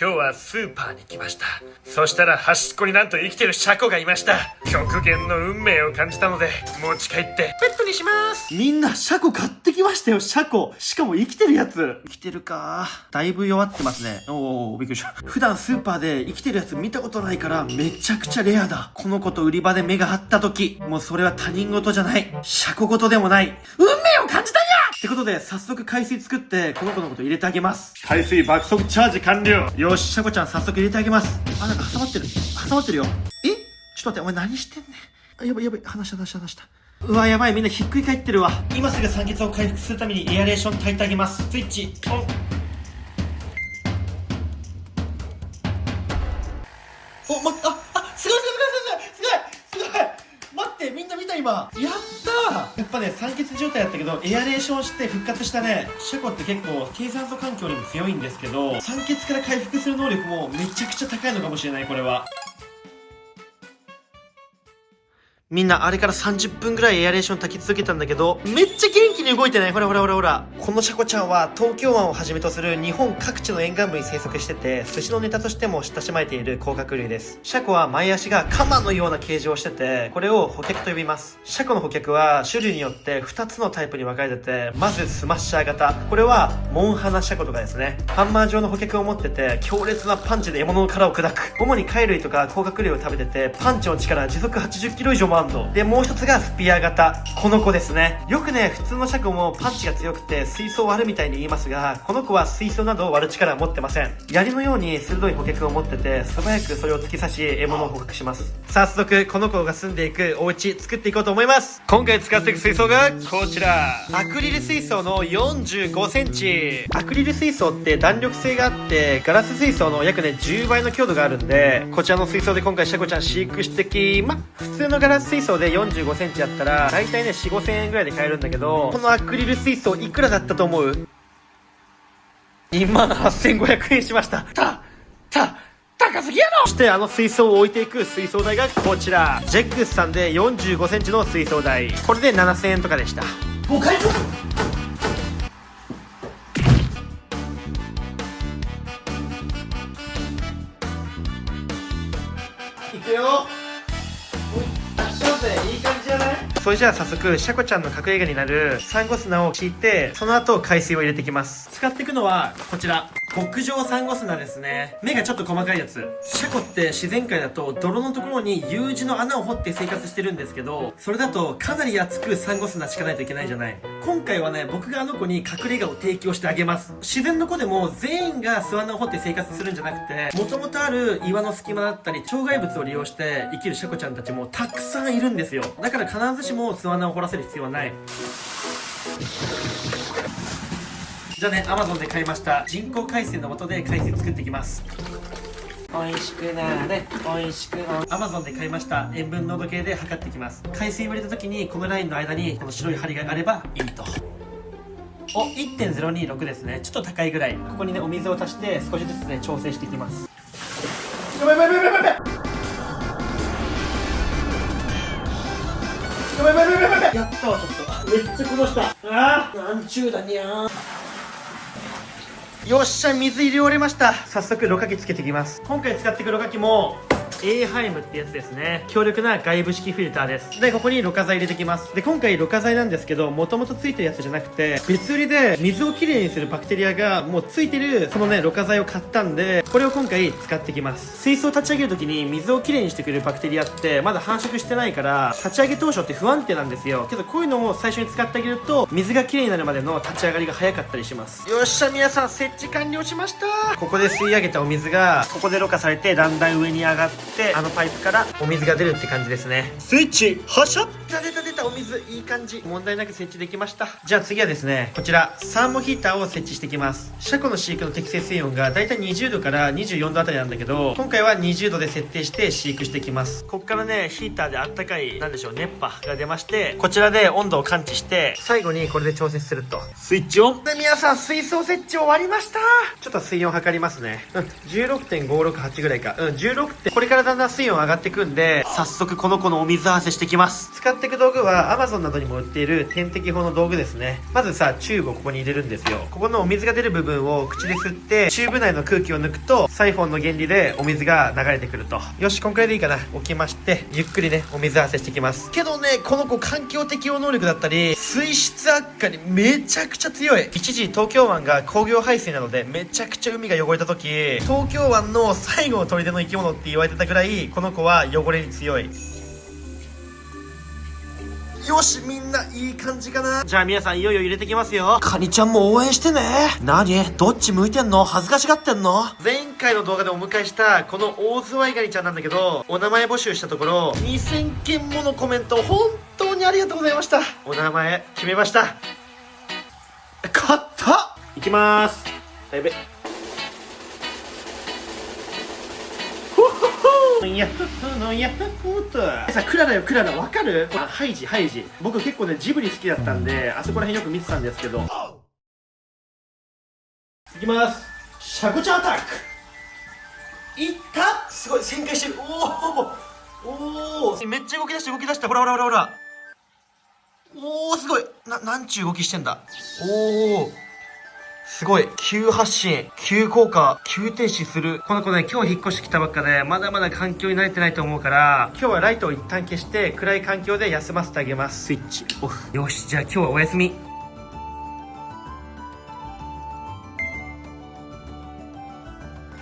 今日はスーパーに来ました。そしたら端っこになんと生きてるシャコがいました。極限の運命を感じたので持ち帰ってペットにします。みんなシャコ買ってきましたよ、シャコ。しかも生きてるやつ。生きてるか。だいぶ弱ってますね。おー、びっくりした。普段スーパーで生きてるやつ見たことないからめちゃくちゃレアだ。この子と売り場で目が合った時、もうそれは他人事じゃない。シャコ事でもない。運命を感じたんやってことで早速海水作ってこの子のこと入れてあげます。海水爆速チャージ完了。よし、シャコちゃん早速入れてあげます。あ、なんか挟まってる。挟まってるよ。え、ちょっと待って、お前何してんねん。やばいやばい、離した。うわ、やばい、みんなひっくり返ってるわ。今すぐ酸欠を回復するためにエアレーション炊いてあげます。スイッチオン。すごい待って、みんな見た今。やったー。やっぱね、酸欠状態だったけどエアレーションして復活したね。シャコって結構低酸素環境にも強いんですけど、酸欠から回復する能力もめちゃくちゃ高いのかもしれない。これはみんなあれから30分ぐらいエアレーション炊き続けたんだけど、めっちゃ元気に動いてない。ほら。このシャコちゃんは東京湾をはじめとする日本各地の沿岸部に生息してて、寿司のネタとしても親しまれている甲殻類です。シャコは前足がカマのような形状をしてて、これを捕脚と呼びます。シャコの捕脚は種類によって2つのタイプに分かれてて、まずスマッシャー型。これはモンハナシャコとかですね。ハンマー状の捕脚を持ってて、強烈なパンチで獲物の殻を砕く。主に貝類とか甲殻類を食べてて、パンチの力時速80キロ以上もあるので、もう一つがスピア型。この子ですね。よくね、普通のシャコもパンチが強くて水槽を割るみたいに言いますが、この子は水槽などを割る力は持ってません。槍のように鋭い捕脚を持ってて、素早くそれを突き刺し獲物を捕獲します。早速この子が住んでいくお家作っていこうと思います。今回使っていく水槽がこちら、アクリル水槽の45センチ。アクリル水槽って弾力性があって、ガラス水槽の約ね10倍の強度があるんで、こちらの水槽で今回シャコちゃん飼育してき普通のガラス水槽で45センチだったら大体ね 4,5 千円ぐらいで買えるんだけど、このアクリル水槽いくらだったと思う？28,500円しました。高すぎやろ。そしてあの水槽を置いていく水槽台がこちら、ジェックスさんで45センチの水槽台。これで7,000円とかでした。もう帰るぞ。いくよ。いい感じじゃない？それじゃあ早速シャコちゃんの隠れ家になるサンゴ砂を敷いて、その後海水を入れていきます。使っていくのはこちら、極上サンゴ砂ですね。目がちょっと細かいやつ。シャコって自然界だと泥のところに U 字の穴を掘って生活してるんですけど、それだとかなり厚くサンゴ砂敷かないといけないじゃない。今回はね、僕があの子に隠れ家を提供してあげます。自然の子でも全員が巣穴を掘って生活するんじゃなくて、元々ある岩の隙間だったり障害物を利用して生きるシャコちゃんたちもたくさんいるんですよ。だから必ずしも巣穴を掘らせる必要はない。じゃあね、Amazon で買いました人工海水の素で海水作っていきます。美味しくなれ、美味しくなれ。Amazon で買いました塩分濃度計で測っていきます。海水を入れた時にこのラインの間にこの白い針があればいいと。お、1.026 ですね。ちょっと高いぐらい。ここにね、お水を足して少しずつね、調整していきます。やばい。やったわ、ちょっと。めっちゃこぼした。なんちゅうだにゃー。よっしゃ、水入れ終わりました。早速ろ過器つけていきます。今回使っていくろ過器もエーハイムってやつですね。強力な外部式フィルターです。で、ここにろ過剤入れていきます。で、今回ろ過剤なんですけど、もともとついてるやつじゃなくて、別売りで水をきれいにするバクテリアがもうついてるそのね、ろ過剤を買ったんで、これを今回使っていきます。水槽を立ち上げるときに水をきれいにしてくれるバクテリアってまだ繁殖してないから、立ち上げ当初って不安定なんですよ。けどこういうのを最初に使ってあげると、水がきれいになるまでの立ち上がりが早かったりします。よっしゃ、皆さん設置完了しました。ここで吸い上げたお水がここでろ過されてだんだん上に上がって、あのパイプからお水が出るって感じですね。スイッチ発射。出たお水、いい感じ。問題なく設置できました。じゃあ次はですね、こちらサーモヒーターを設置していきます。シャコの飼育の適正水温がだいたい20度から24度あたりなんだけど、今回は20度で設定して飼育していきます。こっからね、ヒーターであったかい、なんでしょう、熱波が出まして、こちらで温度を感知して、最後にこれで調節すると。スイッチオンで、皆さん水槽設置終わりました。ちょっと水温測りますね。16.568 ぐらいか。16点。これからだんだん水温上がってくんで、早速この子のお水合わせしてきます。使っていく道具は Amazon などにも売っている点滴法の道具ですね。まずさ、チューブをここに入れるんですよ。ここのお水が出る部分を口で吸って、チューブ内の空気を抜くと、サイフォンの原理でお水が流れてくると。よし、こんくらいでいいかな。置きまして、ゆっくりね、お水合わせしていきます。けどね、この子環境適応能力だったり、水質悪化にめちゃくちゃ強い。一時東京湾が工業排水なのでめちゃくちゃ海が汚れた時、東京湾の最後の砦の生き物って言われてたくらい、この子は汚れに強い。よし、みんないい感じかな。じゃあ皆さんいよいよ入れてきますよ。カニちゃんも応援してね。何どっち向いてんの？恥ずかしがってんの？前回の動画でお迎えしたこのオオズワイガニちゃんなんだけど、お名前募集したところ2000件ものコメント本当にありがとうございました。お名前決めました。買った。いきまーす。やべ。ヤッホーのヤッホーとさ、クララよクララ、わかる？ハイジハイジ。僕結構ねジブリ好きだったんで、あそこら辺よく見てたんですけど。いきます。シャコちゃんアタック。いった。すごい旋回してる。おおめっちゃ動き出したほらほらほらほら。おおすごい。なんちゅう動きしてんだ。おおすごい。急発進、急降下、急停止する。この子ね、今日引っ越してきたばっかで、まだまだ環境に慣れてないと思うから、今日はライトを一旦消して、暗い環境で休ませてあげます。スイッチオフ。よし、じゃあ今日はお休み。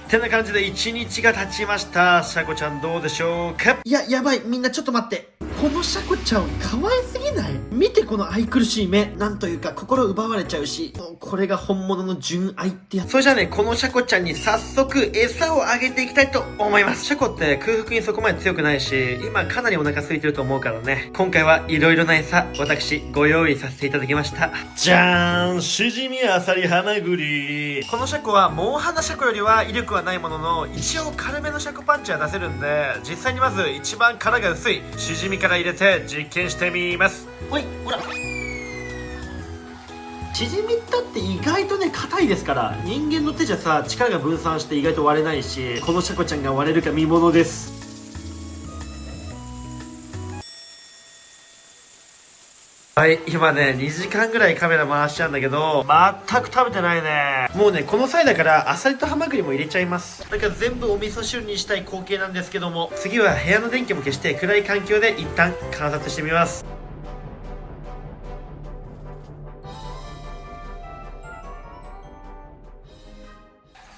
ってな感じで1日が経ちました。シャコちゃんどうでしょうか？いや、やばい。みんなちょっと待って。このシャコちゃん可愛すぎない？見てこの愛くるしい目。なんというか心奪われちゃうし、これが本物の純愛ってやつ。それじゃあね、このシャコちゃんに早速餌をあげていきたいと思います。シャコって空腹にそこまで強くないし、今かなりお腹空いてると思うからね。今回はいろいろな餌、私ご用意させていただきました。じゃーん、シジミ、アサリ、ハマグリ。このシャコはモンハナシャコよりは威力はないものの、一応軽めのシャコパンチは出せるんで、実際にまず一番殻が薄いシジミから入れて実験してみます。おい、ほら。チヂミだって意外とね硬いですから、人間の手じゃさ力が分散して意外と割れないし、このシャコちゃんが割れるか見ものです。はい、今ね2時間ぐらいカメラ回しちゃうんだけど全く食べてないね。もうねこの際だからアサリとハマグリも入れちゃいます。だから全部お味噌汁にしたい光景なんですけども、次は部屋の電気も消して暗い環境で一旦観察してみます。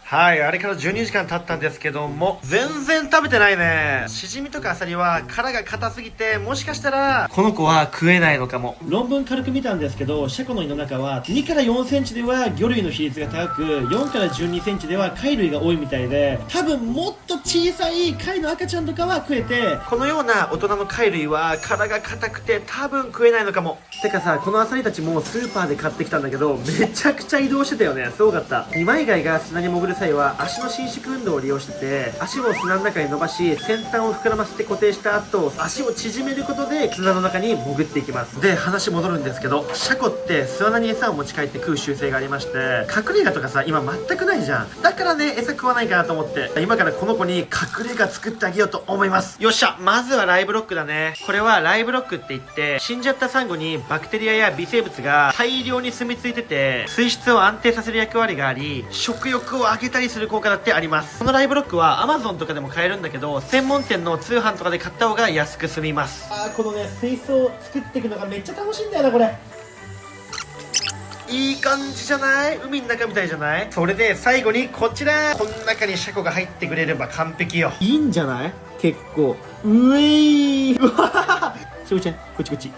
はい、あれから12時間経ったんですけども、全然食べてないね。シジミとかアサリは殻が硬すぎて、もしかしたら、この子は食えないのかも。論文軽く見たんですけど、シャコの胃の中は、2から4センチでは魚類の比率が高く、4から12センチでは貝類が多いみたいで、多分もっと小さい貝の赤ちゃんとかは食えて、このような大人の貝類は殻が硬くて多分食えないのかも。てかさ、このアサリたちもスーパーで買ってきたんだけど、めちゃくちゃ移動してたよね。すごかった。二枚貝が砂に潜る際は足の伸縮運動を利用してて、足を砂の中に伸ばし先端を膨らませて固定した後、足を縮めることで砂の中に潜っていきます。で、話戻るんですけど、シャコって巣穴に餌を持ち帰って食う習性がありまして、隠れ家とかさ今全くないじゃん。だからね餌食わないかなと思って、今からこの子に隠れ家作ってあげようと思います。よっしゃ、まずはライブロックだね。これはライブロックって言って、死んじゃったサンゴにバクテリアや微生物が大量に住み着いてて、水質を安定させる役割があり、食欲を上げたりする効果だってあります。このライブロックは Amazon とかでも買えるんだけど、専門店の通販とかで買った方が安く済みます。このね水槽を作っていくのがめっちゃ楽しいんだよなこれ。いい感じじゃない？海の中みたいじゃない？それで最後にこちら、この中にシャコが入ってくれれば完璧よ。いいんじゃない？結構うえいーうわーシャコちゃんこっちこっち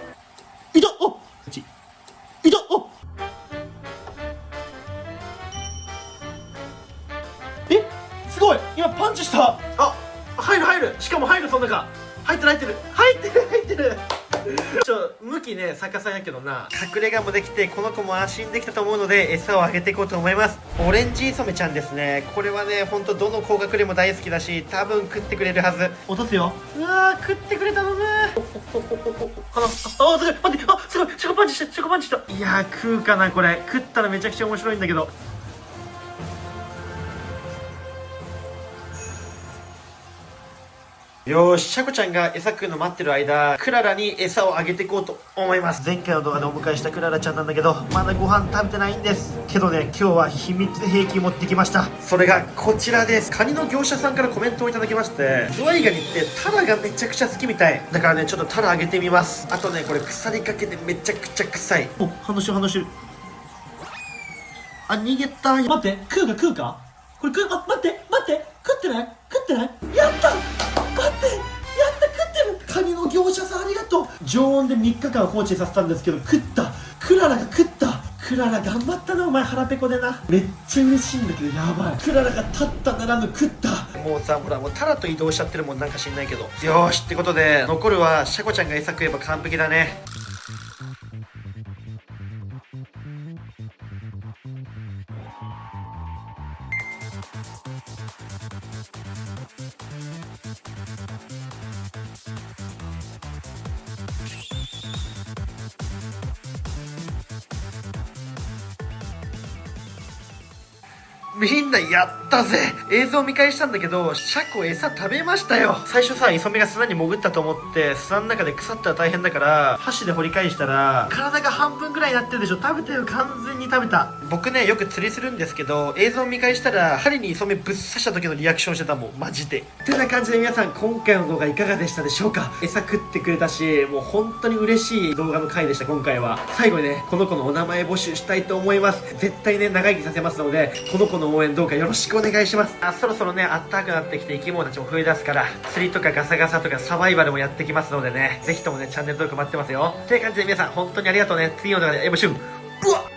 いた、おっこっちいた、おっえすごい、今パンチした。あ、入る、しかも入る、その中入ってる向きね逆さやけどな。隠れ家もできてこの子も安心できたと思うので、餌をあげていこうと思います。オレンジイソメちゃんですね。これはねほんとどの甲殻類も大好きだし、多分食ってくれるはず。落とすよ。うわー食ってくれたのね。すごい待って、すごいシャコパンチした。いやー食うかなこれ。食ったらめちゃくちゃ面白いんだけど。よーし、シャコちゃんが餌食うの待ってる間、クララに餌をあげていこうと思います。前回の動画でお迎えしたクララちゃんなんだけど、まだご飯食べてないんです。けどね、今日は秘密兵器持ってきました。それがこちらです。カニの業者さんからコメントをいただきまして、ズワイガニってタラがめちゃくちゃ好きみたい。だからね、ちょっとタラあげてみます。あとね、これ腐りかけてめちゃくちゃ臭い。お、反応してる反応してる。あ、逃げた。待って、食うかこれ待って食ってないやった待ってやった食ってるカニの業者さんありがとう常温で3日間放置させたんですけど食ったクララが食ったクララ頑張ったなお前腹ペコでなめっちゃ嬉しいんだけどやばいクララが立ったならぬ食ったもうさ、ほら、もうタラと移動しちゃってるもんなんか知んないけど。よーしってことで、残るはシャコちゃんが餌食えば完璧だね。みんなやったぜ。映像見返したんだけど、シャコ餌食べましたよ。最初さ、イソメが砂に潜ったと思って砂の中で腐ったら大変だから箸で掘り返したら体が半分ぐらいになってるでしょ。食べたよ、完全に食べた。僕ね、よく釣りするんですけど、映像見返したら針にイソメぶっ刺した時のリアクションしてたもん、マジで。ってな感じで皆さん、今回の動画いかがでしたでしょうか。餌食ってくれたし、もう本当に嬉しい動画の回でした。今回は最後にね、この子のお名前募集したいと思います。絶対ね、長生きさせますので、この子の応援どうかよろしくお願いします。そろそろね、あったかくなってきて生き物たちも増え出すから、釣りとかガサガサとかサバイバルもやってきますのでね、ぜひともね、チャンネル登録待ってますよ。って感じで皆さん、本当にありがとうね。次の動画で会いましょう。うわっ